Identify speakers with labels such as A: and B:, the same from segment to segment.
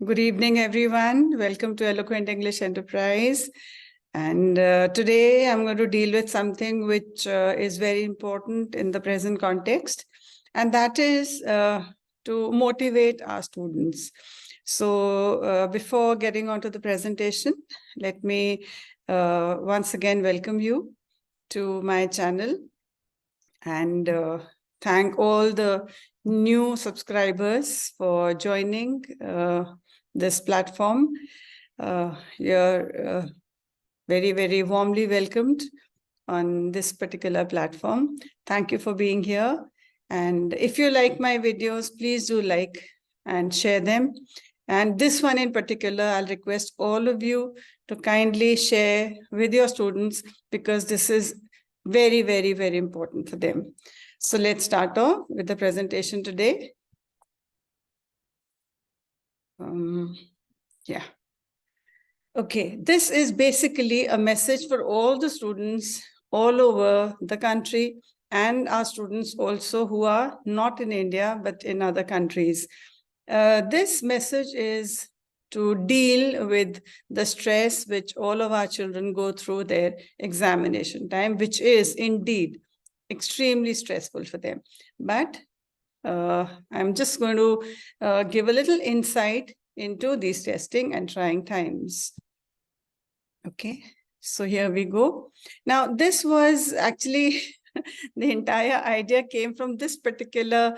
A: Good evening, everyone. Welcome to Eloquent English Enterprise. And today I'm going to deal with something which is very important in the present context, and that is to motivate our students. So before getting on to the presentation, let me once again welcome you to my channel and thank all the new subscribers for joining this platform. You're very, very warmly welcomed on this particular platform. Thank you for being here. And if you like my videos, please do like and share them. And this one in particular, I'll request all of you to kindly share with your students because this is very, very, very important for them. So let's start off with the presentation today. Okay, this is basically a message for all the students all over the country and our students also who are not in India but in other countries. This message is to deal with the stress which all of our children go through their examination time, which is indeed extremely stressful for them. But I'm just going to give a little insight into these testing and trying times. Okay, so here we go. Now, this was actually the entire idea came from this particular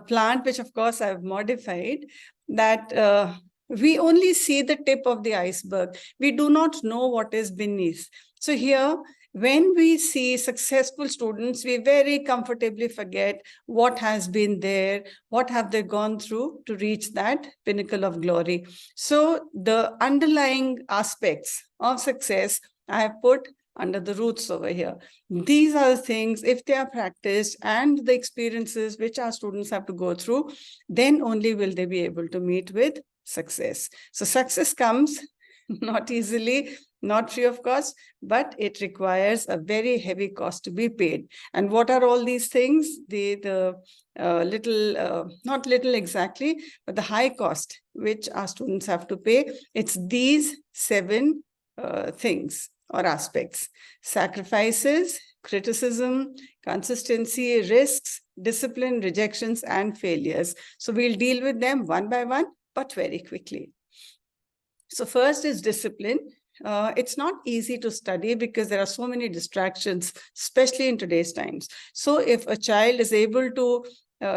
A: plant, which of course I've modified, that we only see the tip of the iceberg. We do not know what is beneath. So here, when we see successful students, we very comfortably forget what has been there, what have they gone through to reach that pinnacle of glory. So the underlying aspects of success I have put under the roots over here. These are the things, if they are practiced and the experiences which our students have to go through, then only will they be able to meet with success. So success comes not easily, not free of cost, but it requires a very heavy cost to be paid. And what are all these things? Not little exactly, but the high cost which our students have to pay. It's these 7 things or aspects: sacrifices, criticism, consistency, risks, discipline, rejections, and failures. So we'll deal with them one by one, but very quickly. So first is discipline. It's not easy to study because there are so many distractions, especially in today's times. So if a child is able to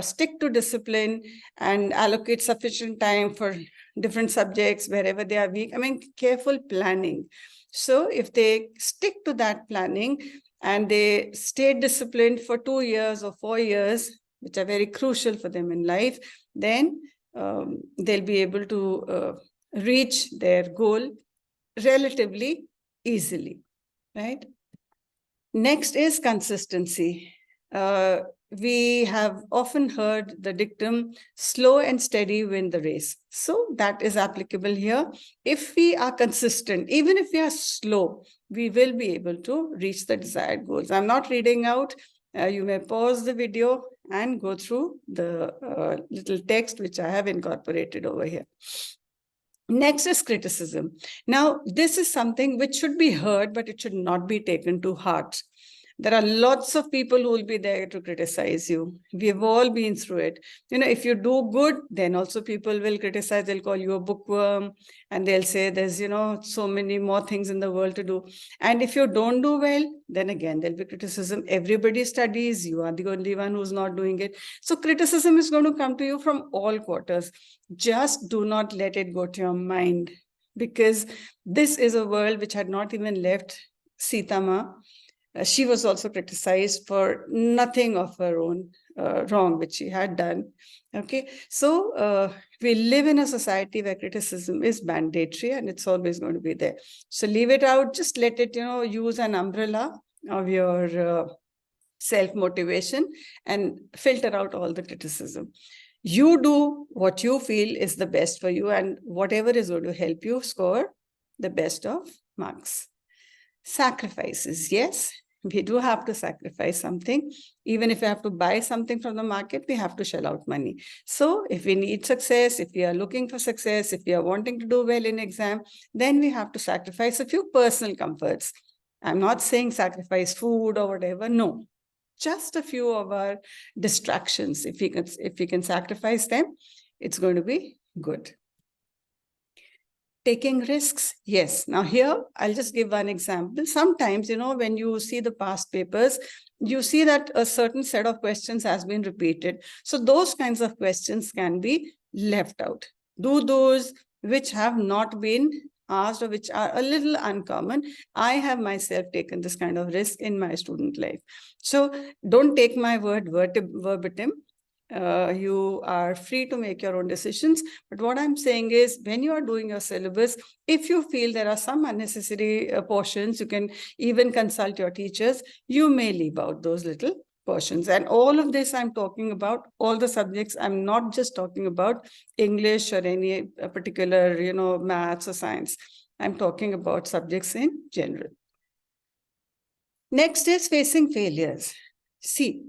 A: stick to discipline and allocate sufficient time for different subjects wherever they are weak, I mean, careful planning. So if they stick to that planning and they stay disciplined for 2 years or 4 years, which are very crucial for them in life, then they'll be able to reach their goal relatively easily, right? Next is consistency. We have often heard the dictum, slow and steady win the race. So that is applicable here. If we are consistent, even if we are slow, we will be able to reach the desired goals. I'm not reading out. You may pause the video and go through the little text which I have incorporated over here. Next is criticism. Now, this is something which should be heard, but it should not be taken to heart. There are lots of people who will be there to criticize you. We've all been through it. You know, if you do good, then also people will criticize. They'll call you a bookworm and they'll say there's, so many more things in the world to do. And if you don't do well, then again, there'll be criticism. Everybody studies. You are the only one who's not doing it. So criticism is going to come to you from all quarters. Just do not let it go to your mind, because this is a world which had not even left Sita Ma. She was also criticized for nothing of her own wrong which she had done. Okay, so we live in a society where criticism is mandatory and it's always going to be there. So leave it out. Just let it, use an umbrella of your self-motivation and filter out all the criticism. You do what you feel is the best for you, and whatever is going to help you score the best of marks. Sacrifices, yes. we do have to sacrifice something. Even if we have to buy something from the market, we have to shell out money. So if we need success, if we are looking for success, if we are wanting to do well in exam, then we have to sacrifice a few personal comforts. I'm not saying sacrifice food or whatever. No, just a few of our distractions. If we can sacrifice them, it's going to be good. Taking risks, yes. Now here, I'll just give one example. Sometimes, when you see the past papers, you see that a certain set of questions has been repeated. So those kinds of questions can be left out. Do those which have not been asked or which are a little uncommon. I have myself taken this kind of risk in my student life. So don't take my word verbatim. You are free to make your own decisions. But what I'm saying is, when you are doing your syllabus, if you feel there are some unnecessary portions, you can even consult your teachers. You may leave out those little portions. And all of this I'm talking about, all the subjects. I'm not just talking about English or any particular, maths or science. I'm talking about subjects in general. Next is facing failures. See,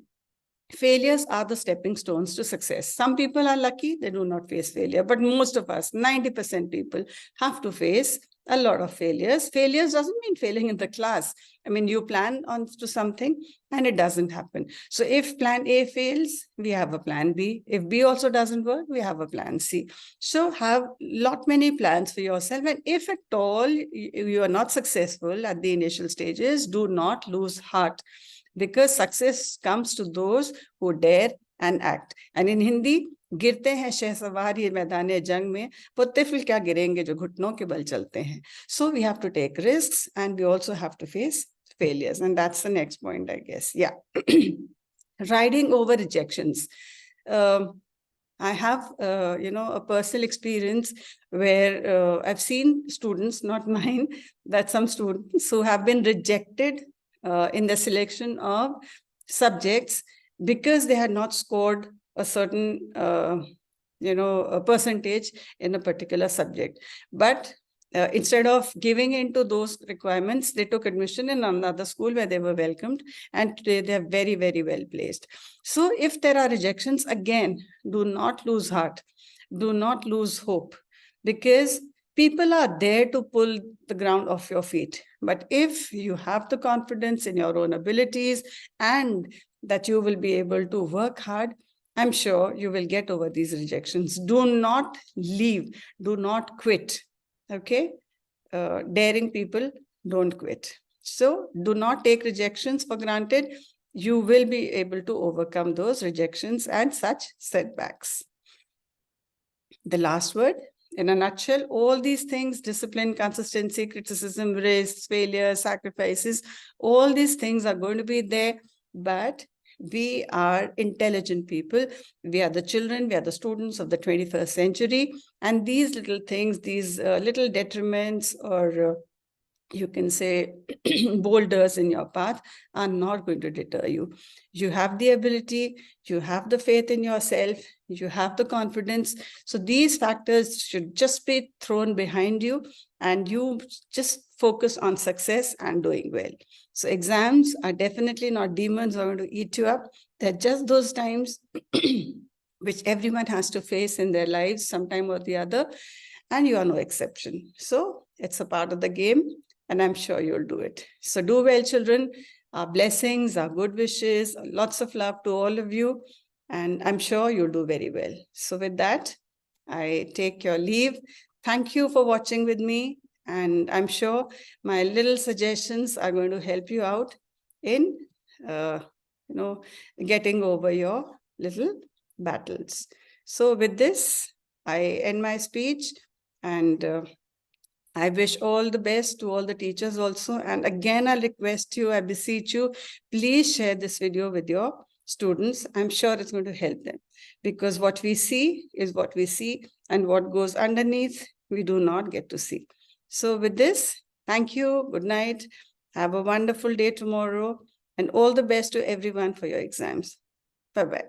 A: failures are the stepping stones to success. Some people are lucky, they do not face failure. But most of us, 90% people, have to face a lot of failures. Failures doesn't mean failing in the class. I mean, you plan on to something and it doesn't happen. So if plan A fails, we have a plan B. If B also doesn't work, we have a plan C. So have lot many plans for yourself. And if at all you are not successful at the initial stages, do not lose heart. Because success comes to those who dare and act. And in Hindi, गिरते हैं शहसवार ये मैदान जंग में, वो तिफल क्या गिरेंगे जो घुटनों के बल चलते हैं. So we have to take risks and we also have to face failures. And that's the next point, I guess. Yeah. Riding over rejections. I have, a personal experience where I've seen students, not mine, that some students who have been rejected in the selection of subjects because they had not scored a certain, a percentage in a particular subject. But instead of giving into those requirements, they took admission in another school where they were welcomed, and today they are very, very well placed. So if there are rejections, again, do not lose heart, do not lose hope, because people are there to pull the ground off your feet. But if you have the confidence in your own abilities and that you will be able to work hard, I'm sure you will get over these rejections. Do not leave. Do not quit. Okay? Daring people don't quit. So do not take rejections for granted. You will be able to overcome those rejections and such setbacks. The last word, in a nutshell, all these things, discipline, consistency, criticism, risks, failures, sacrifices, all these things are going to be there, but we are intelligent people. We are the children, we are the students of the 21st century. And these little things, these little detriments, or you can say boulders in your path, are not going to deter you. You have the ability, you have the faith in yourself, you have the confidence. So these factors should just be thrown behind you, and you just focus on success and doing well. So exams are definitely not demons who are going to eat you up. They're just those times which everyone has to face in their lives sometime or the other, and you are no exception. So it's a part of the game, and I'm sure you'll do it. So do well, children. Our blessings, our good wishes, lots of love to all of you, and I'm sure you'll do very well. So with that, I take your leave. Thank you for watching with me, and I'm sure my little suggestions are going to help you out in, getting over your little battles. So with this, I end my speech, and I wish all the best to all the teachers also. And again, I request you, I beseech you, please share this video with your students. I'm sure it's going to help them, because what we see is what we see, and what goes underneath, we do not get to see. So with this, thank you, good night, have a wonderful day tomorrow, and all the best to everyone for your exams. Bye-bye.